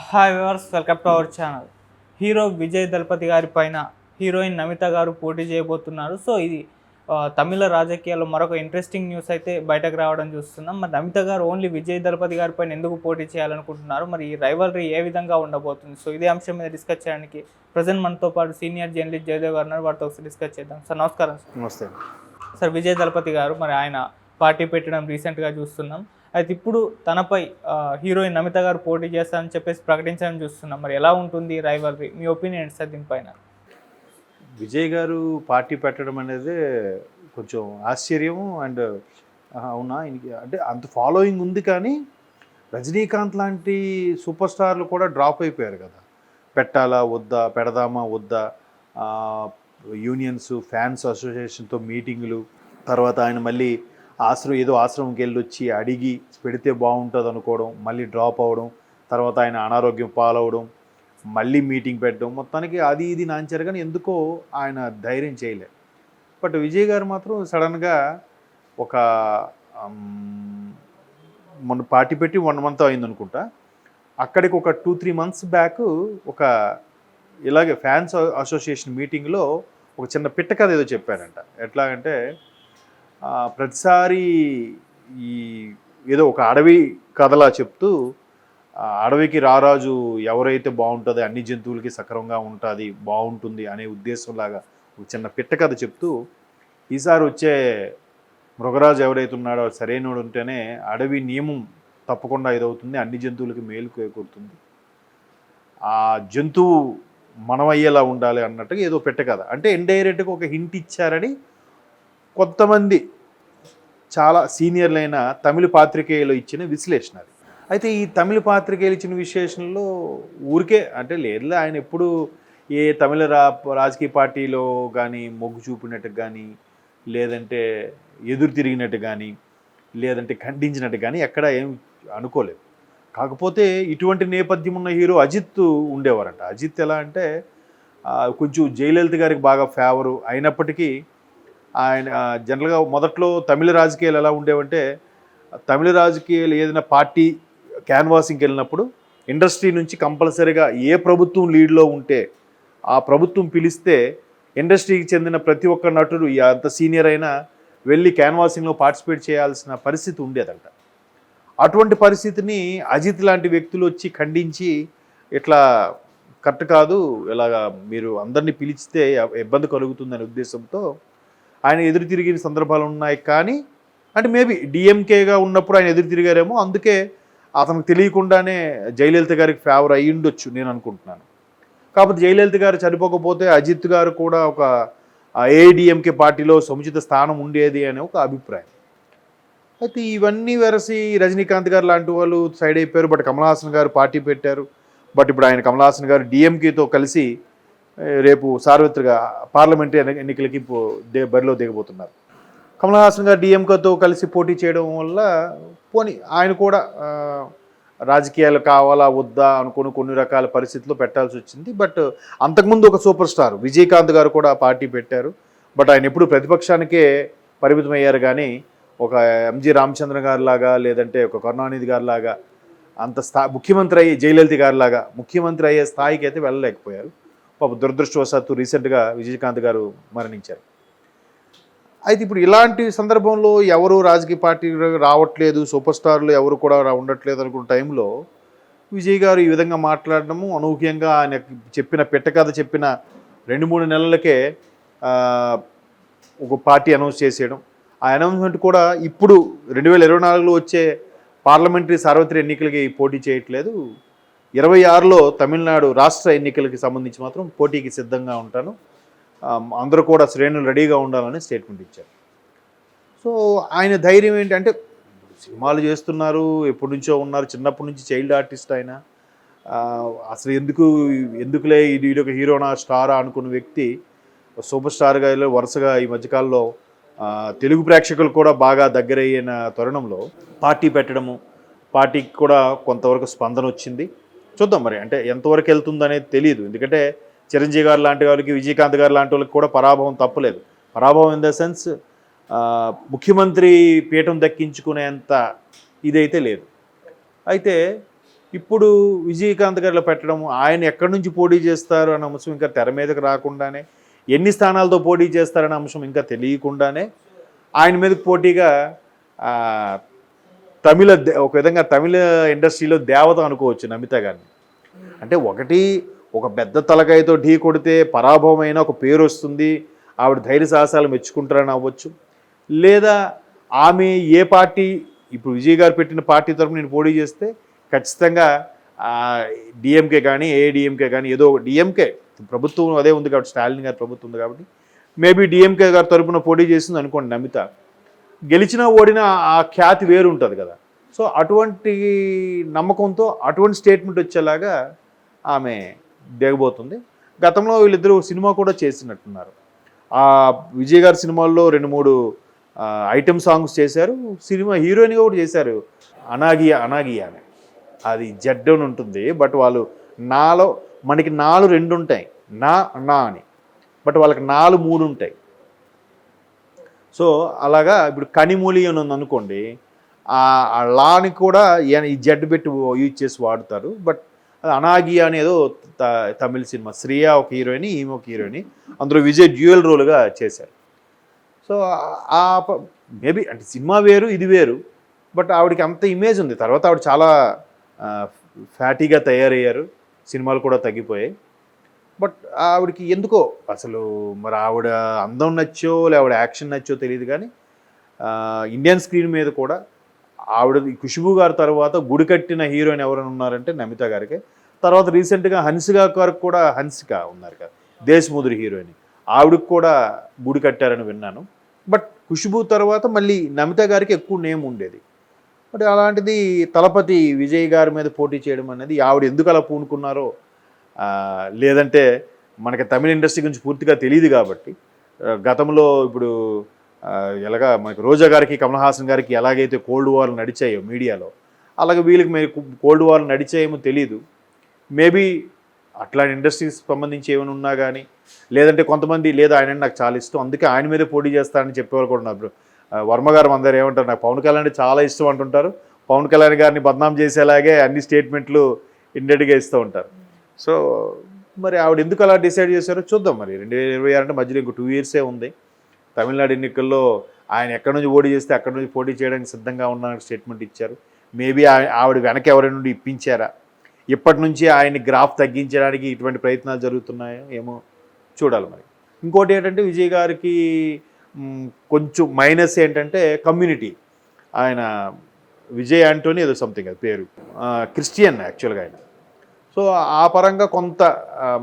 Hi viewers, welcome to our channel. Hero Vijay Thalapathy గారి పైన heroine Namitha గారు పోటీ చేయబోతున్నారు. సో ఇది తమిళ రాజకీయాల్లో మరొక ఇంట్రెస్టింగ్ న్యూస్ అయితే బయటకు రావడం చూస్తున్నాం. మరి నమిత గారు ఓన్లీ విజయ్ దళపతి గారి పైన ఎందుకు పోటీ చేయాలనుకుంటున్నారు, మరి ఈ రైవలరీ ఏ విధంగా ఉండబోతుంది? సో ఇదే అంశం మీద డిస్కస్ చేయడానికి ప్రజెంట్ మనతో పాటు సీనియర్ జర్నలిస్ట్ జయదేవ్ గారు ఉన్నారు. వారితో ఒకసారి డిస్కస్ చేద్దాం. సార్ నమస్కారం. నమస్తే సార్, విజయ్ దళపతి గారు మరి ఆయన పార్టీ పెట్టడం రీసెంట్గా చూస్తున్నాం. అయితే ఇప్పుడు తనపై హీరోయిన్ నమిత గారు పోటీ చేస్తారని చెప్పేసి ప్రకటించడం చూస్తున్నాం. మరి ఎలా ఉంటుంది రైవలరీ? మీ ఒపీనియన్ సార్ దీనిపైన? విజయ్ గారు పార్టీ పెట్టడం అనేది కొంచెం ఆశ్చర్యము. అండ్ అవునా, అంటే అంత ఫాలోయింగ్ ఉంది, కానీ రజనీకాంత్ లాంటి సూపర్ స్టార్లు కూడా డ్రాప్ అయిపోయారు కదా. పెట్టాలా వద్దా, పెడదామా వద్దా, యూనియన్స్ ఫ్యాన్స్ అసోసియేషన్తో మీటింగులు, తర్వాత ఆయన మళ్ళీ ఆశ్రమంకి వెళ్ళి వచ్చి అడిగి పెడితే బాగుంటుంది అనుకోవడం, మళ్ళీ డ్రాప్ అవ్వడం, తర్వాత ఆయన అనారోగ్యం పాలవడం, మళ్ళీ మీటింగ్ పెట్టడం, మొత్తానికి అది ఇది నాంచారు, కానీ ఎందుకో ఆయన ధైర్యం చేయలే. బట్ విజయ్ గారు మాత్రం సడన్గా ఒక మొన్న పార్టీ పెట్టి 1 month అయింది అనుకుంటా, అక్కడికి ఒక 2-3 months బ్యాక్ ఒక ఇలాగే ఫ్యాన్స్ అసోసియేషన్ మీటింగ్లో ఒక చిన్న పిట్ట కథ ఏదో చెప్పారంట. ఎట్లాగంటే ప్రతిసారి ఈ ఏదో ఒక అడవి కథలా చెప్తూ అడవికి రారాజు ఎవరైతే బాగుంటుందో అన్ని జంతువులకి సక్రమంగా ఉంటుంది, బాగుంటుంది అనే ఉద్దేశంలాగా ఒక చిన్న పిట్ట కథ చెప్తూ, ఈసారి వచ్చే మృగరాజు ఎవరైతే ఉన్నాడో సరైనడు ఉంటేనే అడవి నియమం తప్పకుండా ఇదవుతుంది, అన్ని జంతువులకి మేలు చేకూరుతుంది, ఆ జంతువు మనమయ్యేలా ఉండాలి అన్నట్టుగా ఏదో పెట్ట కథ. అంటే ఇండైరెక్ట్గా ఒక హింట్ ఇచ్చారని కొంతమంది చాలా సీనియర్లైన తమిళ పాత్రికేయులు ఇచ్చిన విశ్లేషణ అది. అయితే ఈ తమిళ పాత్రికేయులు ఇచ్చిన విశ్లేషణలో ఊరికే అంటే లేదు, ఆయన ఎప్పుడు ఏ తమిళ రాజకీయ పార్టీలో కానీ మొగ్గు చూపినట్టు కానీ, లేదంటే ఎదురు తిరిగినట్టు కానీ, లేదంటే ఖండించినట్టు కానీ ఎక్కడ ఏం అనుకోలేదు. కాకపోతే ఇటువంటి నేపథ్యం ఉన్న హీరో అజిత్ ఉండేవారంట. అజిత్ ఎలా అంటే కొంచెం జయలలిత గారికి బాగా ఫేవరు అయినప్పటికీ ఆయన జనరల్గా మొదట్లో తమిళ రాజకీయాలు ఎలా ఉండేవంటే, తమిళ రాజకీయాలు ఏదైనా పార్టీ క్యాన్వాసింగ్కి వెళ్ళినప్పుడు ఇండస్ట్రీ నుంచి కంపల్సరీగా ఏ ప్రభుత్వం లీడ్లో ఉంటే ఆ ప్రభుత్వం పిలిస్తే ఇండస్ట్రీకి చెందిన ప్రతి ఒక్క నటుడు ఎంత సీనియర్ అయినా వెళ్ళి క్యాన్వాసింగ్లో పార్టిసిపేట్ చేయాల్సిన పరిస్థితి ఉండేదంట. అటువంటి పరిస్థితిని అజిత్ లాంటి వ్యక్తులు వచ్చి ఖండించి, ఇట్లా కరెక్ట్ కాదు, ఇలాగా మీరు అందరినీ పిలిస్తే ఇబ్బంది కలుగుతుందనే ఉద్దేశంతో ఆయన ఎదురు తిరిగిన సందర్భాలు ఉన్నాయి. కానీ అంటే మేబీ డిఎంకేగా ఉన్నప్పుడు ఆయన ఎదురు తిరిగారేమో, అందుకే అతనికి తెలియకుండానే జయలలిత గారికి ఫేవర్ అయ్యి ఉండొచ్చు నేను అనుకుంటున్నాను. కాకపోతే జయలలిత గారు చనిపోకపోతే అజిత్ గారు కూడా ఒక ఏఐడిఎంకే పార్టీలో సముచిత స్థానం ఉండేది అనే ఒక అభిప్రాయం. అయితే ఇవన్నీ వెరసి రజనీకాంత్ గారు లాంటి వాళ్ళు సైడ్ అయిపోయారు. బట్ కమల్ హాసన్ గారు పార్టీ పెట్టారు. బట్ ఇప్పుడు ఆయన కమల్ హాసన్ గారు డిఎంకేతో కలిసి రేపు సార్వత్రిక పార్లమెంటరీ ఎన్నికలకి బరిలో దిగబోతున్నారు. కమల్ హాసన్ గారు డిఎంకేతో కలిసి పోటీ చేయడం వల్ల పోనీ ఆయన కూడా రాజకీయాలు కావాలా వద్దా అనుకుని కొన్ని రకాల పరిస్థితుల్లో పెట్టాల్సి వచ్చింది. బట్ అంతకుముందు ఒక సూపర్ స్టార్ విజయకాంత్ గారు కూడా పార్టీ పెట్టారు. బట్ ఆయన ఎప్పుడు ప్రతిపక్షానికే పరిమితం అయ్యారు, కానీ ఒక ఎంజి రామచంద్రన్ గారి లాగా, లేదంటే ఒక కరుణానిధి గారి లాగా అంత ముఖ్యమంత్రి అయ్యే జయలలిత గారి లాగా ముఖ్యమంత్రి అయ్యే స్థాయికి అయితే వెళ్ళలేకపోయారు. పాప దురదృష్టవశాత్తు రీసెంట్గా విజయకాంత్ గారు మరణించారు. అయితే ఇప్పుడు ఇలాంటి సందర్భంలో ఎవరు రాజకీయ పార్టీ రావట్లేదు, సూపర్ స్టార్లు ఎవరు కూడా ఉండట్లేదు అనుకున్న టైంలో విజయ్ గారు ఈ విధంగా మాట్లాడడము, అనూహ్యంగా ఆయన చెప్పిన పెట్టకథ చెప్పిన 2-3 నెలలకే ఒక పార్టీ అనౌన్స్ చేసేయడం. ఆ అనౌన్స్మెంట్ కూడా ఇప్పుడు 2024లో వచ్చే పార్లమెంటరీ సార్వత్రిక ఎన్నికలకి పోటీ చేయట్లేదు, 26లో తమిళనాడు రాష్ట్ర ఎన్నికలకి సంబంధించి మాత్రం పోటీకి సిద్ధంగా ఉంటాను, అందరూ కూడా శ్రేణులు రెడీగా ఉండాలని స్టేట్మెంట్ ఇచ్చారు. సో ఆయన ధైర్యం ఏంటంటే, సినిమాలు చేస్తున్నారు, ఎప్పటి నుంచో ఉన్నారు, చిన్నప్పటి నుంచి చైల్డ్ ఆర్టిస్ట్ ఆయన, అసలు ఎందుకులే ఇది ఒక హీరోనా స్టారా అనుకున్న వ్యక్తి సూపర్ స్టార్గా వరుసగా ఈ మధ్యకాలంలో తెలుగు ప్రేక్షకులు కూడా బాగా దగ్గరయ్యిన తరుణంలో పార్టీ పెట్టడము, పార్టీకి కూడా కొంతవరకు స్పందన వచ్చింది. చూద్దాం మరి, అంటే ఎంతవరకు వెళ్తుందనేది తెలియదు. ఎందుకంటే చిరంజీవి గారు లాంటి వాళ్ళకి, విజయకాంత్ గారు లాంటి వాళ్ళకి కూడా పరాభవం తప్పలేదు. పరాభవం ఇన్ ద సెన్స్ ముఖ్యమంత్రి పీఠం దక్కించుకునేంత ఇదైతే లేదు. అయితే ఇప్పుడు విజయకాంత్ గారిలో పెట్టడం, ఆయన ఎక్కడి నుంచి పోటీ చేస్తారు అన్న అంశం ఇంకా తెర మీదకి రాకుండానే, ఎన్ని స్థానాలతో పోటీ చేస్తారనే అంశం ఇంకా తెలియకుండానే ఆయన మీదకి పోటీగా ఒక విధంగా తమిళ ఇండస్ట్రీలో దేవత అనుకోవచ్చు నమిత గారిని. అంటే ఒక పెద్ద తలకాయతో ఢీ కొడితే పరాభవమైన ఒక పేరు వస్తుంది, ఆవిడ ధైర్య సాహసాలు మెచ్చుకుంటారని అవ్వచ్చు. లేదా ఆమె ఏ పార్టీ, ఇప్పుడు విజయ్ గారు పెట్టిన పార్టీ తరఫున నేను పోటీ చేస్తే ఖచ్చితంగా డిఎంకే కానీ ఏఐడిఎంకే కానీ ఏదో డిఎంకే ప్రభుత్వం అదే ఉంది కాబట్టి, స్టాలిన్ గారి ప్రభుత్వం ఉంది కాబట్టి మేబీ డిఎంకే గారి తరఫున పోటీ చేసింది అనుకోండి నమిత, గెలిచినా ఓడినా ఆ ఖ్యాతి వేరు ఉంటుంది కదా. సో అటువంటి నమ్మకంతో అటువంటి స్టేట్మెంట్ వచ్చేలాగా ఆమె దిగబోతుంది. గతంలో వీళ్ళిద్దరూ సినిమా కూడా చేసినట్టున్నారు. ఆ విజయ్ గారి సినిమాల్లో 2-3 ఐటమ్ సాంగ్స్ చేశారు, సినిమా హీరోయిన్గా కూడా చేశారు. అనాగియా అని, అది జడ్ అని ఉంటుంది. బట్ వాళ్ళు మనకి 2 ఉంటాయి, నా అని, బట్ వాళ్ళకి 3 ఉంటాయి. సో అలాగా ఇప్పుడు కనిమూలి అని ఉంది అనుకోండి, ఆ లాని కూడా ఈ జడ్ పెట్టి యూజ్ చేసి వాడుతారు. బట్ అది అనాగియా అనేదో తమిళ సినిమా, శ్రియా ఒక హీరోయిన్, ఈమె ఒక హీరోయిన్, అందులో విజయ్ డ్యూయల్ రోల్గా చేశారు. సో మేబీ అంటే సినిమా వేరు ఇది వేరు, బట్ ఆవిడకి అంత ఇమేజ్ ఉంది. తర్వాత ఆవిడ చాలా ఫ్యాటీగా తయారయ్యారు, సినిమాలు కూడా తగ్గిపోయాయి. బట్ ఆవిడకి ఎందుకో అసలు మరి ఆవిడ అందం నచ్చో ఆవిడ యాక్షన్ నచ్చో తెలియదు కానీ ఇండియన్ స్క్రీన్ మీద కూడా ఆవిడ ఖుష్బూ గారి తర్వాత గుడి కట్టిన హీరోయిన్ ఎవరైనా ఉన్నారంటే నమిత గారికి. తర్వాత రీసెంట్గా హన్సిక గారికి కూడా, హన్సిక ఉన్నారు కదా దేశ్ముదురి హీరోయిన్, ఆవిడకి కూడా గుడి కట్టారని విన్నాను. బట్ ఖుష్బూ తర్వాత మళ్ళీ నమిత గారికి ఎక్కువ నేమ్ ఉండేది. బట్ అలాంటిది తలపతి విజయ్ గారి మీద పోటీ చేయడం అనేది ఆవిడ ఎందుకు అలా పూనుకున్నారో, లేదంటే మనకి తమిళ ఇండస్ట్రీ గురించి పూర్తిగా తెలియదు కాబట్టి, గతంలో ఇప్పుడు ఎలాగా మనకి రోజా గారికి కమల్ హాసన్ గారికి ఎలాగైతే కోల్డ్ వార్లు నడిచాయో మీడియాలో, అలాగే వీళ్ళకి మీరు కోల్డ్ వార్లు నడిచాయేమో తెలీదు. మేబీ అట్లాంటి ఇండస్ట్రీకి సంబంధించి ఏమైనా ఉన్నా కానీ, లేదంటే కొంతమంది లేదా ఆయన నాకు చాలా ఇష్టం అందుకే ఆయన మీదే పోటీ చేస్తారని చెప్పేవాళ్ళు కూడా ఉన్నారు. వర్మ గారు మన దగ్గర ఏమంటారు, నాకు పవన్ కళ్యాణ్ అంటే చాలా ఇష్టం అంటుంటారు. పవన్ కళ్యాణ్ గారిని బద్నాం చేసేలాగే అన్ని స్టేట్మెంట్లు ఇండెడ్గా ఇస్తూ ఉంటారు. సో మరి ఆవిడ ఎందుకు అలా డిసైడ్ చేశారో చూద్దాం. మరి 2026 అంటే మధ్యలో ఇంకో 2 ఇయర్సే ఉంది. తమిళనాడు ఎన్నికల్లో ఆయన ఎక్కడి నుంచి పోటీ చేస్తే అక్కడి నుంచి పోటీ చేయడానికి సిద్ధంగా ఉన్నారని స్టేట్మెంట్ ఇచ్చారు. మేబీ ఆవిడ వెనక ఎవరి నుండి ఇప్పించారా, ఇప్పటి నుంచి ఆయన్ని గ్రాఫ్ తగ్గించడానికి ఇటువంటి ప్రయత్నాలు జరుగుతున్నాయో ఏమో చూడాలి. మరి ఇంకోటి ఏంటంటే విజయ్ గారికి కొంచెం మైనస్ ఏంటంటే కమ్యూనిటీ. ఆయన విజయ్ యాంటోనీ ఏదో సంథింగ్ అది పేరు, క్రిస్టియన్ యాక్చువల్గా ఆయన. సో ఆ పరంగా కొంత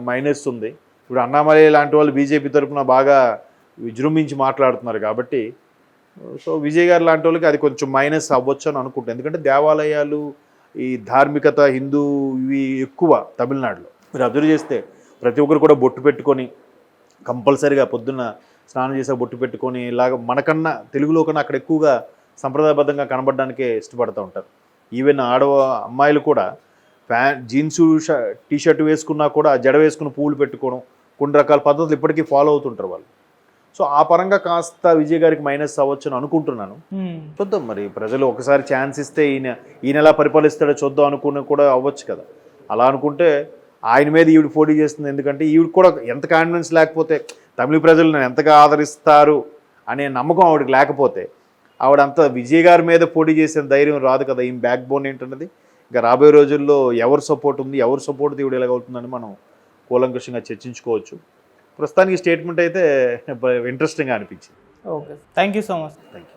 మైనస్ ఉంది. ఇప్పుడు అన్నామలై లాంటి వాళ్ళు బీజేపీ తరఫున బాగా విజృంభించి మాట్లాడుతున్నారు కాబట్టి, సో విజయ్ గారు లాంటి వాళ్ళకి అది కొంచెం మైనస్ అవ్వచ్చు అని అనుకుంటాను. ఎందుకంటే దేవాలయాలు, ఈ ధార్మికత, హిందూ ఇవి ఎక్కువ తమిళనాడులో. మీరు అబ్జర్వ్ చేస్తే ప్రతి ఒక్కరు కూడా బొట్టు పెట్టుకొని కంపల్సరీగా పొద్దున్న స్నానం చేసే బొట్టు పెట్టుకొని ఇలాగ మనకన్నా తెలుగులో కన్నా అక్కడ ఎక్కువగా సంప్రదాయబద్ధంగా కనబడడానికే ఇష్టపడుతూ ఉంటారు. ఈవెన్ అమ్మాయిలు కూడా జీన్సు టీషర్ట్ వేసుకున్నా కూడా జడ వేసుకుని పూలు పెట్టుకోవడం, కొన్ని రకాల పద్ధతులు ఇప్పటికీ ఫాలో అవుతుంటారు వాళ్ళు. సో ఆ పరంగా కాస్త విజయ్ గారికి మైనస్ అవ్వచ్చు అని అనుకుంటున్నాను. చూద్దాం మరి, ప్రజలు ఒకసారి ఛాన్స్ ఇస్తే ఈయన ఎలా పరిపాలిస్తాడో చూద్దాం అనుకుని కూడా అవ్వచ్చు కదా. అలా అనుకుంటే ఆయన మీద ఈవిడ పోటీ చేస్తుంది. ఎందుకంటే ఈవిడ కూడా ఎంత కాన్ఫిడెన్స్ లేకపోతే, తమిళ ప్రజలు నన్ను ఎంతగా ఆదరిస్తారు అనే నమ్మకం ఆవిడకి లేకపోతే ఆవిడ అంత విజయ్ గారి మీద పోటీ చేసే ధైర్యం రాదు కదా. ఈ బ్యాక్ బోన్ ఏంటన్నది ఇంకా రాబోయే రోజుల్లో ఎవరు సపోర్ట్ ఉంది, ఎవరు సపోర్ట్ ఈవిడ ఎలాగవుతుందని మనం కూలంకషంగా చర్చించుకోవచ్చు. ప్రస్తుతానికి స్టేట్మెంట్ అయితే ఇంట్రెస్టింగ్గా అనిపించింది. Okay, thank you so much. Thank you.